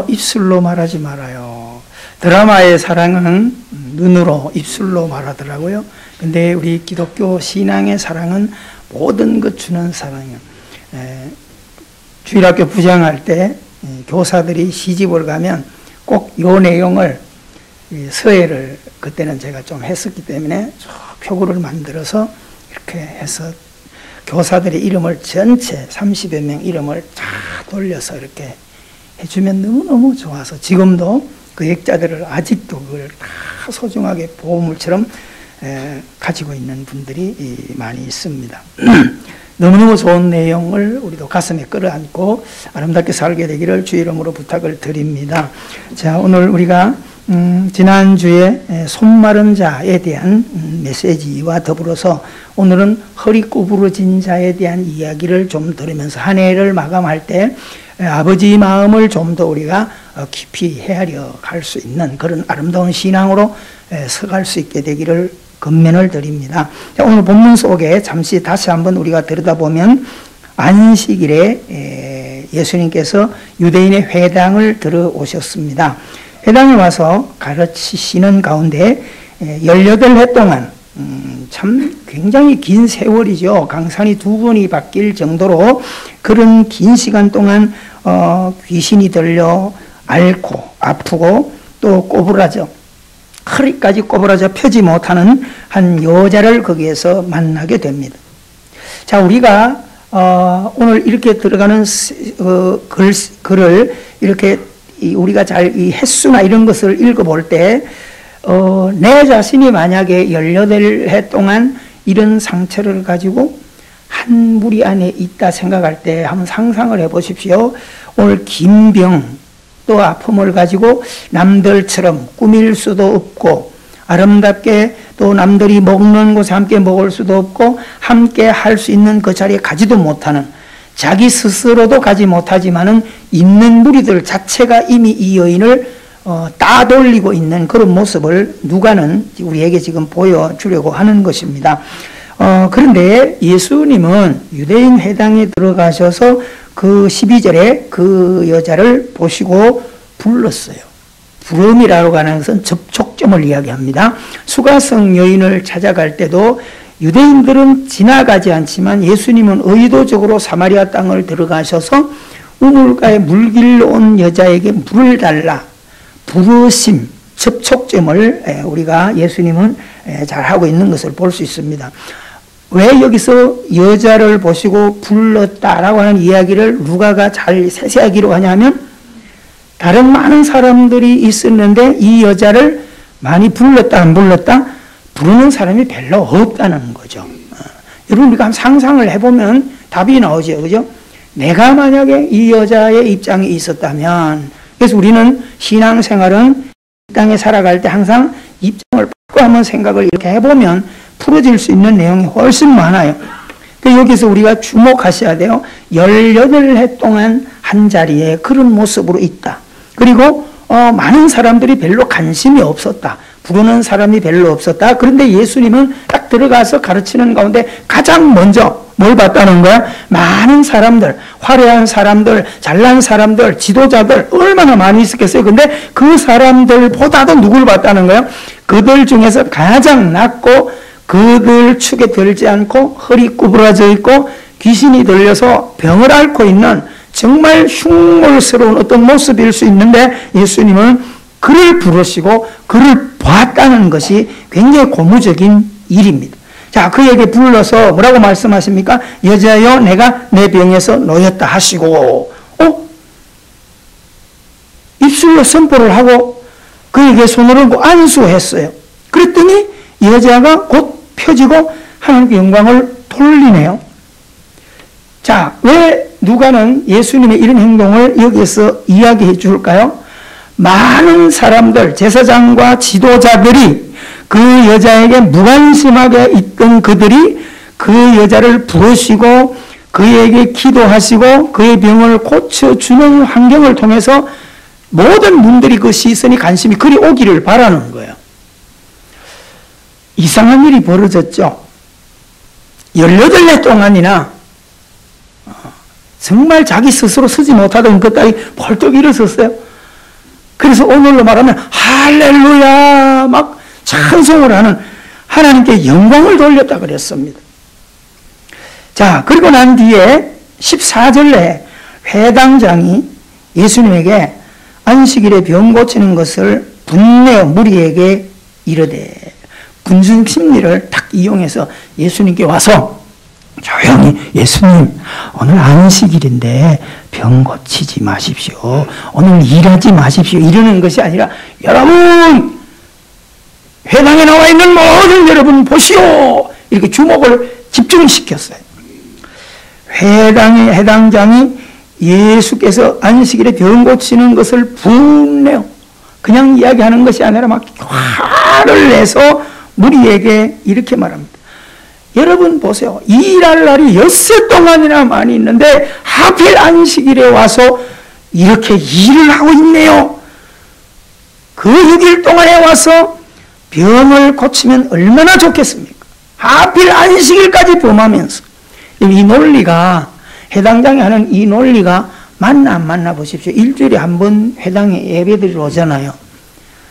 입술로 말하지 말아요. 드라마의 사랑은 눈으로 입술로 말하더라고요. 근데 우리 기독교 신앙의 사랑은 모든 것 주는 사랑이에요. 주일학교 부장할 때 교사들이 시집을 가면 꼭 이 내용을 서예를 그때는 제가 좀 했었기 때문에 표구를 만들어서 이렇게 해서 교사들의 이름을 전체 30여 명 이름을 다 돌려서 이렇게 해주면 너무너무 좋아서 지금도 그 액자들을 아직도 그걸 다 소중하게 보물처럼 가지고 있는 분들이 많이 있습니다. 너무너무 좋은 내용을 우리도 가슴에 끌어안고 아름답게 살게 되기를 주의 이름으로 부탁을 드립니다. 자, 오늘 우리가 지난주에 손마른 자에 대한 메시지와 더불어서 오늘은 허리 구부러진 자에 대한 이야기를 좀 들으면서 한 해를 마감할 때 아버지 마음을 좀 더 우리가 깊이 헤아려 갈 수 있는 그런 아름다운 신앙으로 서갈 수 있게 되기를 권면을 드립니다. 오늘 본문 속에 잠시 다시 한번 우리가 들여다보면 안식일에 예수님께서 유대인의 회당을 들어오셨습니다. 회당에 와서 가르치시는 가운데 18해 동안 참 굉장히 긴 세월이죠. 강산이 2번이 바뀔 정도로 그런 긴 시간 동안 귀신이 들려 앓고 아프고 또 꼬부라져 허리까지 꼬부라져 펴지 못하는 한 여자를 거기에서 만나게 됩니다. 자, 우리가 오늘 이렇게 들어가는 글을 이렇게 우리가 잘 이 횟수나 이런 것을 읽어볼 때 내 자신이 만약에 18해 동안 이런 상처를 가지고 한 무리 안에 있다 생각할 때 한번 상상을 해 보십시오. 오늘 긴 병 또 아픔을 가지고 남들처럼 꾸밀 수도 없고 아름답게 또 남들이 먹는 곳에 함께 먹을 수도 없고 함께 할 수 있는 그 자리에 가지도 못하는 자기 스스로도 가지 못하지만은 있는 무리들 자체가 이미 이 여인을 따돌리고 있는 그런 모습을 누가는 우리에게 지금 보여주려고 하는 것입니다. 그런데 예수님은 유대인 회당에 들어가셔서 그 12절에 그 여자를 보시고 불렀어요. 부름이라고 하는 것은 접촉점을 이야기합니다. 수가성 여인을 찾아갈 때도 유대인들은 지나가지 않지만 예수님은 의도적으로 사마리아 땅을 들어가셔서 우물가에 물길로 온 여자에게 물을 달라 부르심, 접촉점을 우리가 예수님은 잘 하고 있는 것을 볼 수 있습니다. 왜 여기서 여자를 보시고 불렀다라고 하는 이야기를 누가가 잘 세세하게 기록하냐 하면 다른 많은 사람들이 있었는데 이 여자를 많이 불렀다 안 불렀다? 부르는 사람이 별로 없다는 거죠. 여러분 우리가 상상을 해보면 답이 나오죠. 그죠? 내가 만약에 이 여자의 입장에 있었다면 그래서 우리는 신앙생활은 이 땅에 살아갈 때 항상 입장을 바꿔 한번 생각을 이렇게 해보면 풀어질 수 있는 내용이 훨씬 많아요. 여기서 우리가 주목하셔야 돼요. 18해 동안 한 자리에 그런 모습으로 있다. 그리고 많은 사람들이 별로 관심이 없었다. 부르는 사람이 별로 없었다. 그런데 예수님은 딱 들어가서 가르치는 가운데 가장 먼저 뭘 봤다는 거야? 많은 사람들, 화려한 사람들, 잘난 사람들, 지도자들 얼마나 많이 있었겠어요. 근데 그 사람들보다도 누굴 봤다는 거야? 그들 중에서 가장 낮고 그들 축에 들지 않고 허리 구부러져 있고 귀신이 들려서 병을 앓고 있는 정말 흉물스러운 어떤 모습일 수 있는데 예수님은 그를 부르시고 그를 봤다는 것이 굉장히 고무적인 일입니다. 자, 그에게 불러서 뭐라고 말씀하십니까? 여자여 내가 내 병에서 놓였다 하시고 입술로 선포를 하고 그에게 손을 얹고 안수했어요. 그랬더니 여자가 곧 펴지고 하나님께 영광을 돌리네요. 자, 왜 누가는 예수님의 이런 행동을 여기에서 이야기해 줄까요? 많은 사람들, 제사장과 지도자들이 그 여자에게 무관심하게 있던 그들이 그 여자를 부르시고 그에게 기도하시고 그의 병을 고쳐주는 환경을 통해서 모든 분들이 그 시선이 관심이 그리 오기를 바라는 거예요. 이상한 일이 벌어졌죠. 18해 동안이나 정말 자기 스스로 서지 못하던 그 딸이 벌떡 일어섰어요. 그래서 오늘로 말하면 할렐루야 막 찬송을 하는 하나님께 영광을 돌렸다 그랬습니다. 자, 그리고 난 뒤에 14절에 회당장이 예수님에게 안식일에 병 고치는 것을 분내어 무리에게 이르되, 군중 심리를 딱 이용해서 예수님께 와서 조용히, 예수님 오늘 안식일인데 병 고치지 마십시오, 오늘 일하지 마십시오, 이러는 것이 아니라, 여러분 회당에 나와 있는 모든 여러분 보시오, 이렇게 주목을 집중시켰어요. 회당장이 예수께서 안식일에 병 고치는 것을 분내어, 그냥 이야기하는 것이 아니라 막 화를 내서 무리에게 이렇게 말합니다. 여러분 보세요. 일할 날이 엿새 동안이나 많이 있는데 하필 안식일에 와서 이렇게 일을 하고 있네요. 그 6일 동안에 와서 병을 고치면 얼마나 좋겠습니까? 하필 안식일까지 범하면서. 이 논리가, 회당장이 하는 이 논리가 맞나 안 맞나 보십시오. 일주일에 한 번 회당에 예배드리러 오잖아요.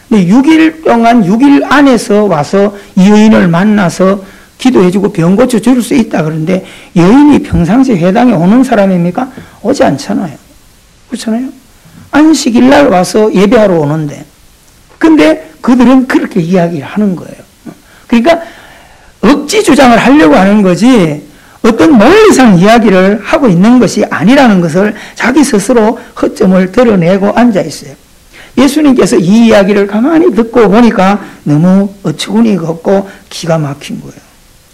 근데 6일 동안 6일 안에서 와서 여인을 만나서 기도해주고 병 고쳐줄 수 있다 그러는데, 여인이 평상시 회당에 오는 사람입니까? 오지 않잖아요. 그렇잖아요. 안식일 날 와서 예배하러 오는데, 근데 그들은 그렇게 이야기를 하는 거예요. 그러니까 억지 주장을 하려고 하는 거지 어떤 논리상 이야기를 하고 있는 것이 아니라는 것을 자기 스스로 허점을 드러내고 앉아 있어요. 예수님께서 이 이야기를 가만히 듣고 보니까 너무 어처구니가 없고 기가 막힌 거예요.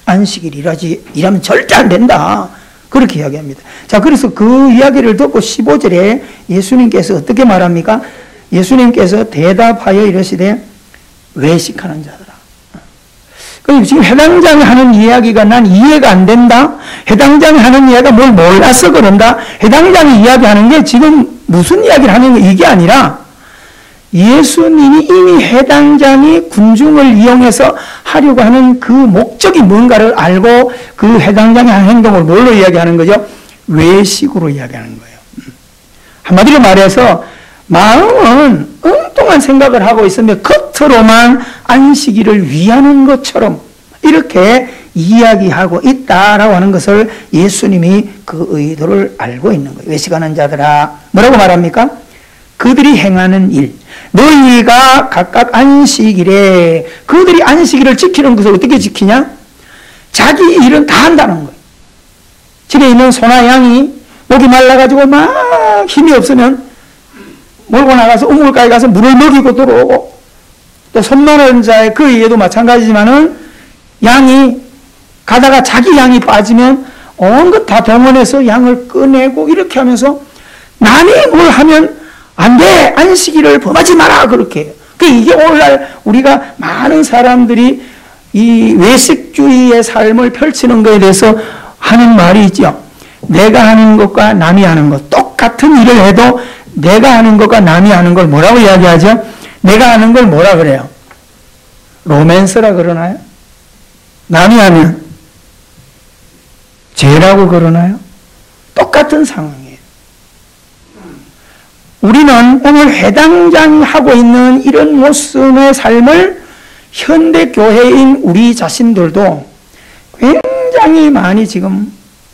안식일 일하면 절대 안 된다, 그렇게 이야기합니다. 자, 그래서 그 이야기를 듣고 15절에 예수님께서 어떻게 말합니까? 예수님께서 대답하여 이르시되 외식하는 자들아. 지금 해당장이 하는 이야기가 난 이해가 안 된다? 해당장이 하는 이야기가 뭘 몰라서 그런다? 해당장이 이야기하는 게 지금 무슨 이야기를 하는 게 이게 아니라, 예수님이 이미 해당장이 군중을 이용해서 하려고 하는 그 목적이 뭔가를 알고 그 해당장이 하는 행동을 뭘로 이야기하는 거죠? 외식으로 이야기하는 거예요. 한마디로 말해서 마음은 엉뚱한 생각을 하고 있으며 겉으로만 안식일을 위하는 것처럼 이렇게 이야기하고 있다라고 하는 것을 예수님이 그 의도를 알고 있는 거예요. 외식하는 자들아, 뭐라고 말합니까? 그들이 행하는 일, 너희가 각각 안식일에, 그들이 안식일을 지키는 것을 어떻게 지키냐? 자기 일은 다 한다는 거예요. 집에 있는 소나 양이 목이 말라가지고 막 힘이 없으면 몰고 나가서 우물가에 가서 물을 먹이고 들어오고, 또 손만한 자의 그 예도 마찬가지지만은 양이 가다가 자기 양이 빠지면 온 것 다 동원해서 양을 꺼내고 이렇게 하면서 남이 뭘 하면 안 돼, 안식일을 범하지 마라, 그렇게 해요. 이게 오늘날 우리가 많은 사람들이 이 외식주의의 삶을 펼치는 것에 대해서 하는 말이 있죠. 내가 하는 것과 남이 하는 것, 똑같은 일을 해도 내가 하는 것과 남이 하는 걸 뭐라고 이야기하죠? 내가 하는 걸 뭐라 그래요? 로맨스라 그러나요? 남이 하면 죄라고 그러나요? 똑같은 상황이에요. 우리는 오늘 해당장이 하고 있는 이런 모습의 삶을 현대교회인 우리 자신들도 굉장히 많이 지금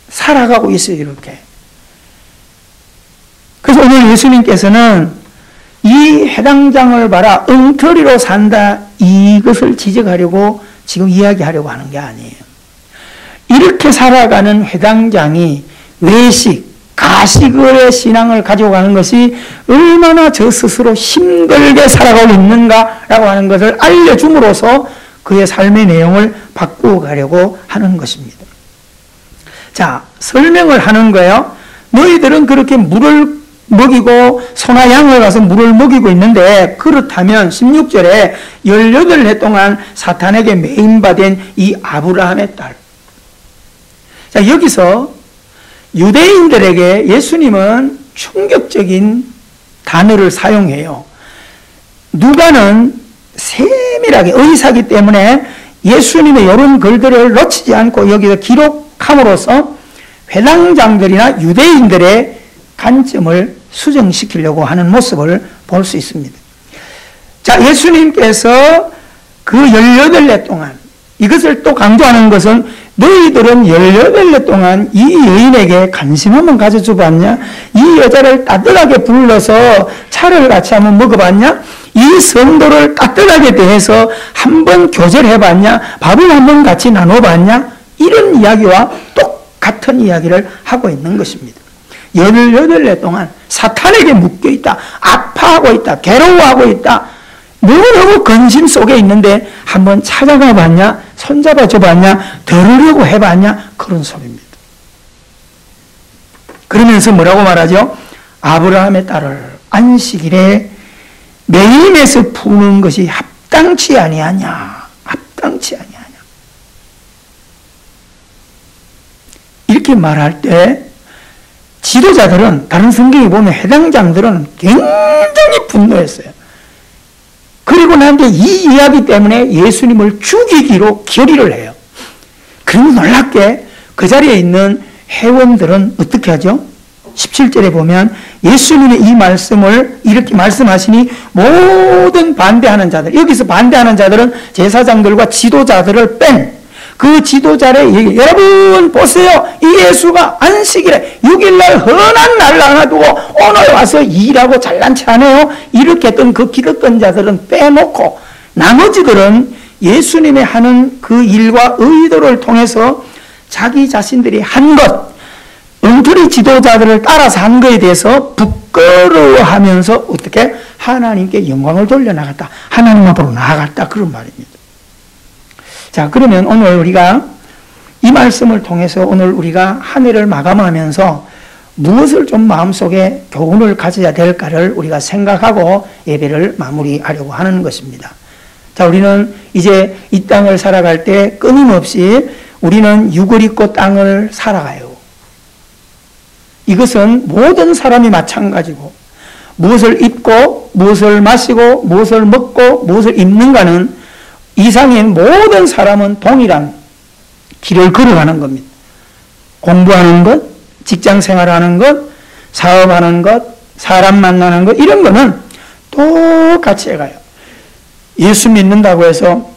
살아가고 있어요, 이렇게. 그래서 오늘 예수님께서는 이 해당장을 봐라, 엉터리로 산다, 이것을 지적하려고 지금 이야기하려고 하는 게 아니에요. 이렇게 살아가는 해당장이 외식, 가식의 신앙을 가지고 가는 것이 얼마나 저 스스로 힘들게 살아가고 있는가라고 하는 것을 알려줌으로써 그의 삶의 내용을 바꾸어 가려고 하는 것입니다. 자, 설명을 하는 거예요. 너희들은 그렇게 물을 먹이고 소나 양을 가서 물을 먹이고 있는데, 그렇다면 16절에 18해 동안 사탄에게 매인받은 이 아브라함의 딸. 자, 여기서 유대인들에게 예수님은 충격적인 단어를 사용해요. 누가는 세밀하게 의사기 때문에 예수님의 이런 글들을 놓치지 않고 여기서 기록함으로써 회당장들이나 유대인들의 관점을 수정시키려고 하는 모습을 볼 수 있습니다. 자, 예수님께서 그 18년 동안, 이것을 또 강조하는 것은 너희들은 18년 동안 이 여인에게 관심 한번 가져줘 봤냐? 이 여자를 따뜻하게 불러서 차를 같이 한번 먹어봤냐? 이 성도를 따뜻하게 대해서 한번 교제를 해봤냐? 밥을 한번 같이 나눠봤냐? 이런 이야기와 똑같은 이야기를 하고 있는 것입니다. 18년 동안 사탄에게 묶여있다, 아파하고 있다, 괴로워하고 있다, 너무너무 근심 속에 있는데 한번 찾아가 봤냐? 손잡아 줘 봤냐? 들으려고 해봤냐? 그런 소리입니다. 그러면서 뭐라고 말하죠? 아브라함의 딸을 안식일에 매임에서 푸는 것이 합당치 아니하냐? 합당치 아니하냐? 이렇게 말할 때 지도자들은, 다른 성경에 보면 해당장들은 굉장히 분노했어요. 그리고 난 뒤에 이 이야기 때문에 예수님을 죽이기로 결의를 해요. 그리고 놀랍게 그 자리에 있는 회원들은 어떻게 하죠? 17절에 보면 예수님의 이 말씀을 이렇게 말씀하시니 모든 반대하는 자들, 여기서 반대하는 자들은 제사장들과 지도자들을 뺀 그 지도자를 얘기, 여러분 보세요. 이 예수가 안식일에 6일날 흔한 날을 하나 두고 오늘 와서 일하고 잘난 체 하네요. 이렇게 했던 그 기득권 자들은 빼놓고 나머지들은 예수님의 하는 그 일과 의도를 통해서 자기 자신들이 한 것, 엉터리 지도자들을 따라서 한 것에 대해서 부끄러워하면서 어떻게 하나님께 영광을 돌려나갔다, 하나님 앞으로 나아갔다, 그런 말입니다. 자, 그러면 오늘 우리가 이 말씀을 통해서 오늘 우리가 한 해를 마감하면서 무엇을 좀 마음속에 교훈을 가져야 될까를 우리가 생각하고 예배를 마무리하려고 하는 것입니다. 자, 우리는 이제 이 땅을 살아갈 때 끊임없이 우리는 육을 입고 땅을 살아가요. 이것은 모든 사람이 마찬가지고, 무엇을 입고 무엇을 마시고 무엇을 먹고 무엇을 입는가는 이상인 모든 사람은 동일한 길을 걸어가는 겁니다. 공부하는 것, 직장 생활하는 것, 사업하는 것, 사람 만나는 것, 이런 거는 똑같이 해가요. 예수 믿는다고 해서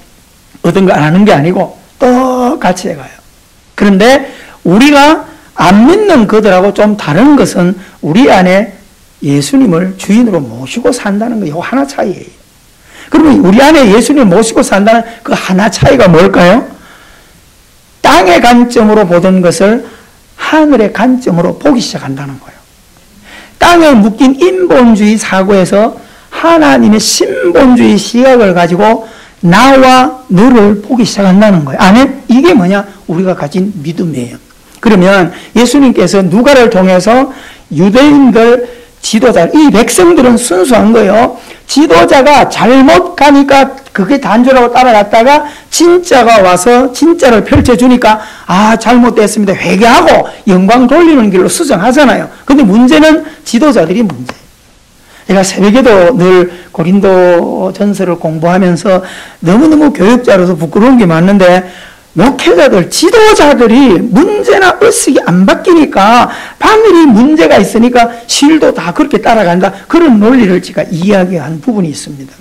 어떤 거 안 하는 게 아니고 똑같이 해가요. 그런데 우리가 안 믿는 그들하고 좀 다른 것은 우리 안에 예수님을 주인으로 모시고 산다는 거, 이거 하나 차이예요. 그러면 우리 안에 예수님을 모시고 산다는 그 하나 차이가 뭘까요? 땅의 관점으로 보던 것을 하늘의 관점으로 보기 시작한다는 거예요. 땅에 묶인 인본주의 사고에서 하나님의 신본주의 시각을 가지고 나와 너를 보기 시작한다는 거예요. 아멘? 이게 뭐냐? 우리가 가진 믿음이에요. 그러면 예수님께서 누가를 통해서 유대인들 지도자, 이 백성들은 순수한 거예요. 지도자가 잘못 가니까 그게 단조라고 따라갔다가 진짜가 와서 진짜를 펼쳐주니까 아, 잘못됐습니다, 회개하고 영광 돌리는 길로 수정하잖아요. 근데 문제는 지도자들이 문제예요. 제가 새벽에도 늘 고린도 전서를 공부하면서 너무너무 교육자로서 부끄러운 게 많은데, 목회자들, 지도자들이 문제나 의식이 안 바뀌니까 바늘이 문제가 있으니까 실도 다 그렇게 따라간다, 그런 논리를 제가 이야기한 부분이 있습니다.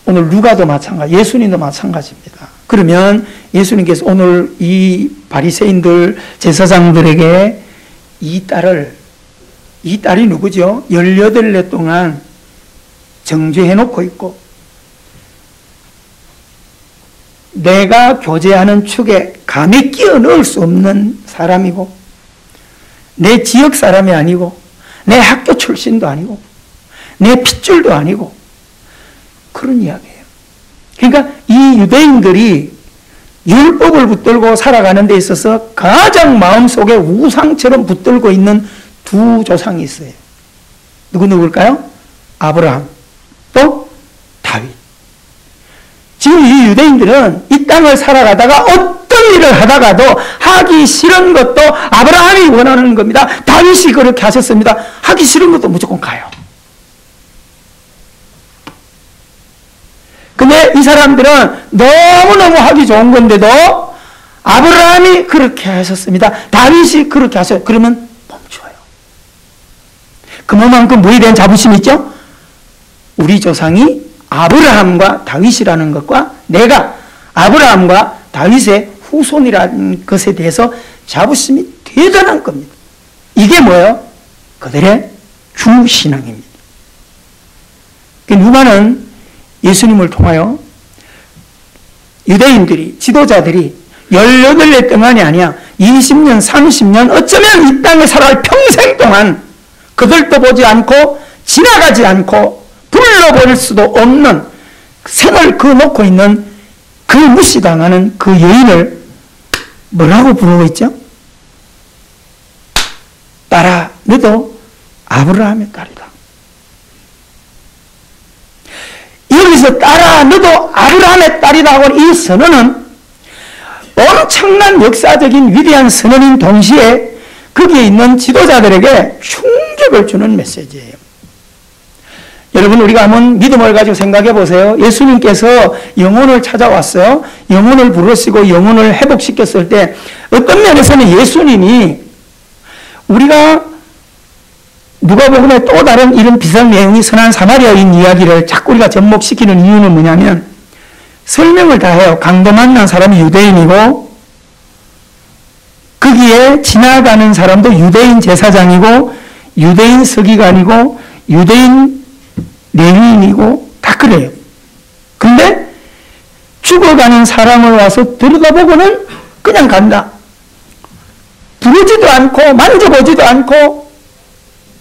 오늘 누가도 마찬가지, 예수님도 마찬가지입니다. 그러면 예수님께서 오늘 이 바리새인들, 제사장들에게 이 딸이 누구죠? 18년 동안 정죄해놓고 있고, 내가 교제하는 축에 감히 끼어 넣을 수 없는 사람이고, 내 지역 사람이 아니고, 내 학교 출신도 아니고, 내 핏줄도 아니고, 그런 이야기예요. 그러니까 이 유대인들이 율법을 붙들고 살아가는 데 있어서 가장 마음속에 우상처럼 붙들고 있는 두 조상이 있어요. 누굴까요? 아브라함, 또 다윗. 지금 이 유대인들은 이 땅을 살아가다가 어떤 일을 하다가도 하기 싫은 것도 아브라함이 원하는 겁니다. 다윗이 그렇게 하셨습니다. 하기 싫은 것도 무조건 가요. 근데 이 사람들은 너무너무 하기 좋은 건데도 아브라함이 그렇게 하셨습니다, 다윗이 그렇게 하셨어요. 그러면 멈춰요. 그만큼 뭐에 대한 자부심이 있죠? 우리 조상이 아브라함과 다윗이라는 것과 내가 아브라함과 다윗의 후손이라는 것에 대해서 자부심이 대단한 겁니다. 이게 뭐예요? 그들의 주신앙입니다. 누가는 예수님을 통하여 유대인들이, 지도자들이 18해 동안이 아니야 20년, 30년, 어쩌면 이 땅에 살아갈 평생 동안 그들도 보지 않고 지나가지 않고 불러버릴 수도 없는 생을 그어놓고 있는 그 무시당하는 그 여인을 뭐라고 부르고 있죠? 딸아, 너도 아브라함의 딸이다. 여기서 딸아, 너도 아브라함의 딸이다 하고 이 선언은 엄청난 역사적인 위대한 선언인 동시에 거기에 있는 지도자들에게 충격을 주는 메시지예요. 여러분, 우리가 한번 믿음을 가지고 생각해 보세요. 예수님께서 영혼을 찾아왔어요. 영혼을 부르시고 영혼을 회복시켰을 때 어떤 면에서는 예수님이 우리가 누가복음에 또 다른 이런 비슷한 내용이 선한 사마리아인 이야기를 자꾸 우리가 접목시키는 이유는 뭐냐면 설명을 다 해요. 강도 만난 사람이 유대인이고 거기에 지나가는 사람도 유대인 제사장이고 유대인 서기관이고 유대인 레위인이고 다 그래요. 근데 죽어가는 사람을 와서 들여다보고는 그냥 간다. 부르지도 않고 만져보지도 않고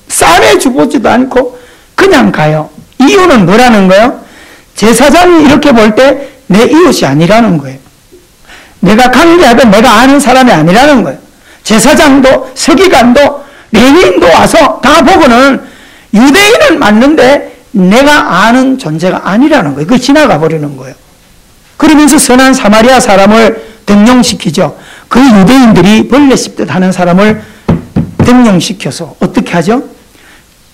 싸매주보지도 않고 그냥 가요. 이유는 뭐라는 거예요? 제사장이 이렇게 볼 때 내 이웃이 아니라는 거예요. 내가 관계하던 내가 아는 사람이 아니라는 거예요. 제사장도 서기관도 레위인도 와서 다 보고는 유대인은 맞는데 내가 아는 존재가 아니라는 거예요. 그거 지나가 버리는 거예요. 그러면서 선한 사마리아 사람을 등용시키죠. 그 유대인들이 벌레 씹듯 하는 사람을 등용시켜서 어떻게 하죠?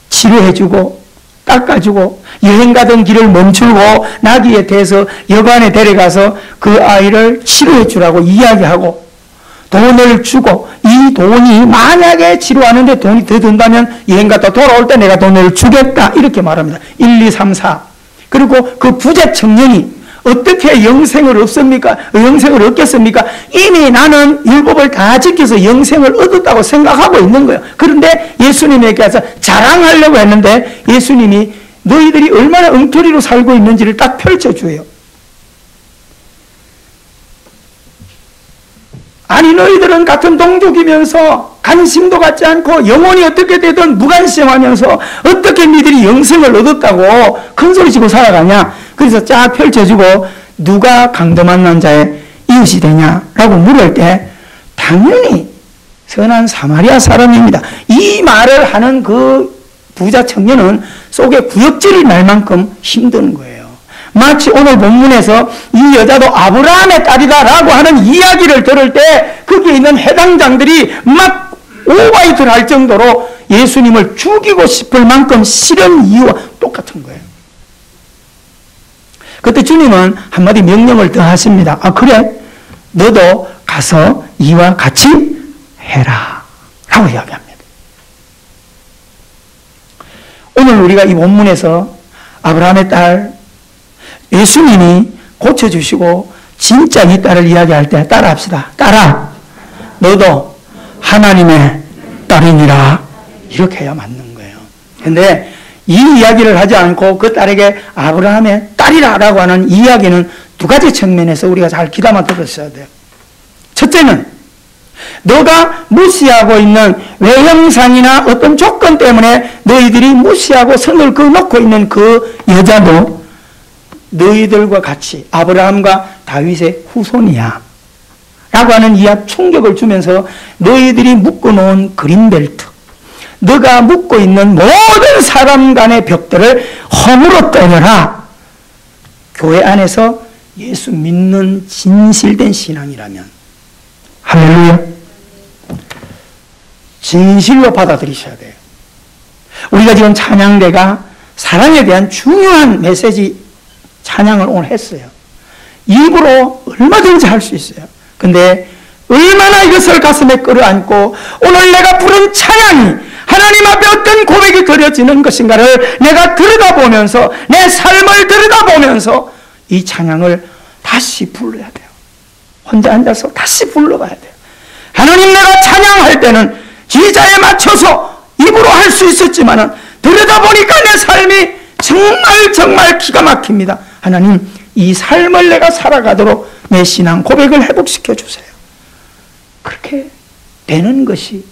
치료해주고 닦아주고 여행 가던 길을 멈추고 나귀에 대서 여관에 데려가서 그 아이를 치료해 주라고 이야기하고 돈을 주고 이 돈이 만약에 치료하는데 돈이 더 든다면 여행 갔다 돌아올 때 내가 돈을 주겠다 이렇게 말합니다. 1, 2, 3, 4 그리고 그 부자 청년이 어떻게 영생을 얻겠습니까? 이미 나는 율법을 다 지켜서 영생을 얻었다고 생각하고 있는 거예요. 그런데 예수님에게 와서 자랑하려고 했는데 예수님이 너희들이 얼마나 엉터리로 살고 있는지를 딱 펼쳐줘요. 아니 너희들은 같은 동족이면서 관심도 갖지 않고 영혼이 어떻게 되든 무관심하면서 어떻게 니들이 영생을 얻었다고 큰소리치고 살아가냐. 그래서 쫙 펼쳐주고 누가 강도 만난 자의 이웃이 되냐라고 물을 때 당연히 선한 사마리아 사람입니다. 이 말을 하는 그 부자 청년은 속에 구역질이 날 만큼 힘든 거예요. 마치 오늘 본문에서 이 여자도 아브라함의 딸이다라고 하는 이야기를 들을 때 거기에 있는 해당장들이 막 오바이트를 할 정도로 예수님을 죽이고 싶을 만큼 싫은 이유와 똑같은 거예요. 그때 주님은 한마디 명령을 더 하십니다. 아 그래? 너도 가서 이와 같이 해라 라고 이야기합니다. 오늘 우리가 이 본문에서 아브라함의 딸 예수님이 고쳐주시고 진짜 이 딸을 이야기할 때 따라합시다. 딸아 너도 하나님의 딸이니라 이렇게 해야 맞는 거예요. 그런데 이 이야기를 하지 않고 그 딸에게 아브라함의 딸이라고 하는 이야기는 두 가지 측면에서 우리가 잘 귀담아 들었어야 돼요. 첫째는 너가 무시하고 있는 외형상이나 어떤 조건 때문에 너희들이 무시하고 선을 그어놓고 있는 그 여자도 너희들과 같이 아브라함과 다윗의 후손이야 라고 하는 이야기 충격을 주면서 너희들이 묶어놓은 그린벨트 너가 묶고 있는 모든 사람 간의 벽들을 허물어 때려라. 교회 안에서 예수 믿는 진실된 신앙이라면 할렐루야 진실로 받아들이셔야 돼요. 우리가 지금 찬양대가 사랑에 대한 중요한 메시지 찬양을 오늘 했어요. 입으로 얼마든지 할 수 있어요. 근데 얼마나 이것을 가슴에 끌어안고 오늘 내가 부른 찬양이 하나님 앞에 어떤 고백이 드려지는 것인가를 내가 들여다보면서, 내 삶을 들여다보면서 이 찬양을 다시 불러야 돼요. 혼자 앉아서 다시 불러봐야 돼요. 하나님, 내가 찬양할 때는 기자에 맞춰서 입으로 할 수 있었지만 들여다보니까 내 삶이 정말 기가 막힙니다. 하나님, 이 삶을 내가 살아가도록 내 신앙 고백을 회복시켜 주세요. 그렇게 되는 것이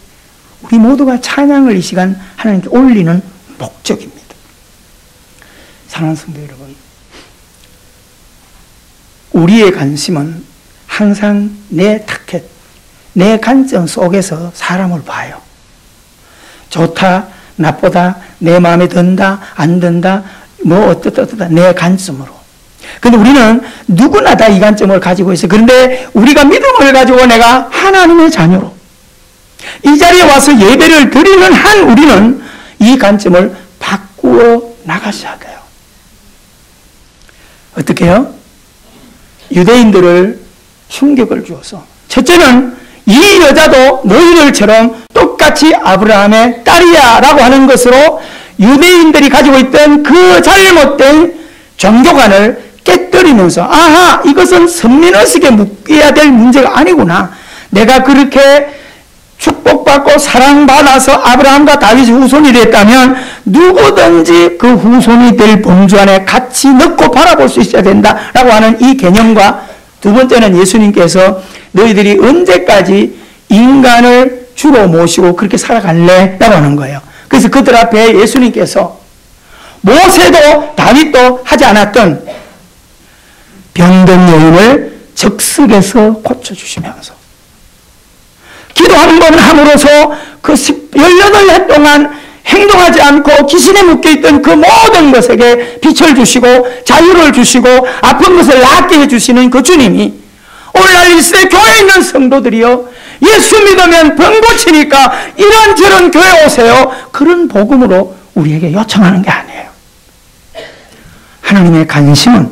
우리 모두가 찬양을 이 시간 하나님께 올리는 목적입니다. 사랑하는 성도 여러분, 우리의 관심은 항상 내 타켓, 내 관점 속에서 사람을 봐요. 좋다, 나쁘다, 내 마음에 든다, 안 든다, 뭐 어떻다 내 관점으로. 근데 우리는 누구나 다 이 관점을 가지고 있어요. 그런데 우리가 믿음을 가지고 내가 하나님의 자녀로 이 자리에 와서 예배를 드리는 한 우리는 이 관점을 바꾸어 나가셔야 돼요. 어떻게 해요? 유대인들을 충격을 주어서, 첫째는 이 여자도 너희들처럼 똑같이 아브라함의 딸이야 라고 하는 것으로 유대인들이 가지고 있던 그 잘못된 종교관을 깨뜨리면서, 아하, 이것은 선민의식에 묶여야 될 문제가 아니구나. 내가 그렇게 축복받고 사랑받아서 아브라함과 다윗의 후손이 됐다면 누구든지 그 후손이 될 범주 안에 같이 넣고 바라볼 수 있어야 된다라고 하는 이 개념과, 두 번째는 예수님께서 너희들이 언제까지 인간을 주로 모시고 그렇게 살아갈래? 라고 하는 거예요. 그래서 그들 앞에 예수님께서 모세도 다윗도 하지 않았던 병든 여인을 적석에서 고쳐주시면서, 기도하는 건 함으로써 그 18해 동안 행동하지 않고 귀신에 묶여있던 그 모든 것에게 빛을 주시고 자유를 주시고 아픈 것을 낫게 해주시는 그 주님이 오늘날 이 시대 교회에 있는 성도들이요, 예수 믿으면 병 고치니까 이런저런 교회 오세요, 그런 복음으로 우리에게 요청하는 게 아니에요. 하나님의 관심은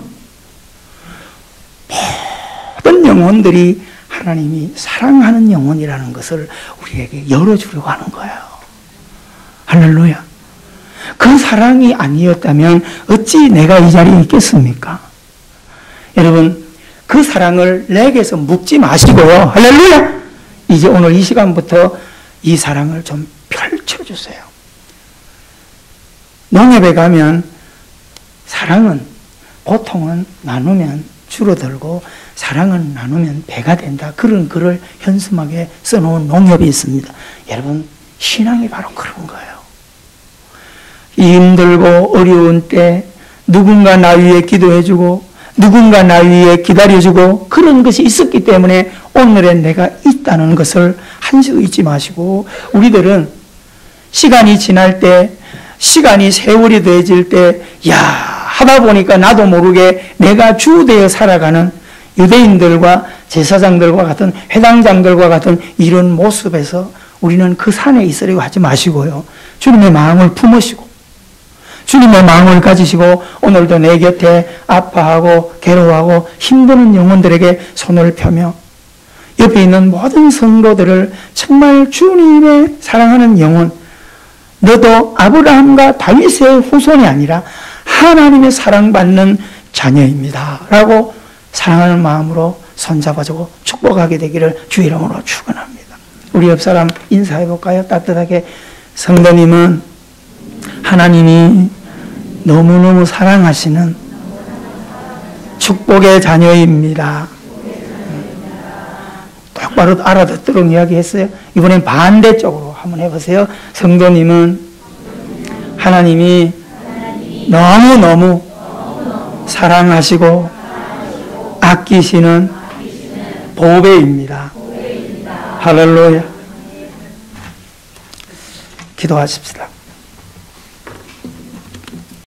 모든 영혼들이 하나님이 사랑하는 영혼이라는 것을 우리에게 열어주려고 하는 거예요. 할렐루야. 그 사랑이 아니었다면 어찌 내가 이 자리에 있겠습니까? 여러분, 그 사랑을 내게서 묻지 마시고요, 할렐루야, 이제 오늘 이 시간부터 이 사랑을 좀 펼쳐주세요. 농협에 가면 사랑은, 보통은 나누면 줄어들고 사랑은 나누면 배가 된다, 그런 글을 현수막에 써놓은 농협이 있습니다. 여러분, 신앙이 바로 그런 거예요. 힘들고 어려운 때 누군가 나 위해 기도해주고 누군가 나 위해 기다려주고 그런 것이 있었기 때문에 오늘의 내가 있다는 것을 한시도 잊지 마시고, 우리들은 시간이 지날 때, 시간이 세월이 더해질 때, 야, 하다 보니까 나도 모르게 내가 주되어 살아가는 유대인들과 제사장들과 같은, 회당장들과 같은 이런 모습에서 우리는 그 산에 있으려고 하지 마시고요, 주님의 마음을 품으시고 주님의 마음을 가지시고 오늘도 내 곁에 아파하고 괴로워하고 힘드는 영혼들에게 손을 펴며 옆에 있는 모든 성도들을 정말 주님의 사랑하는 영혼, 너도 아브라함과 다윗의 후손이 아니라 하나님의 사랑받는 자녀입니다 라고 사랑하는 마음으로 손잡아주고 축복하게 되기를 주 이름으로 축원합니다. 우리 옆 사람 인사해 볼까요? 따뜻하게. 성도님은 하나님이 너무너무 사랑하시는 축복의 자녀입니다. 똑바로 알아듣도록 이야기했어요. 이번엔 반대쪽으로 한번 해보세요. 성도님은 하나님이 너무너무 사랑하시고 아끼시는 보배입니다. 할렐루야. 기도하십시다.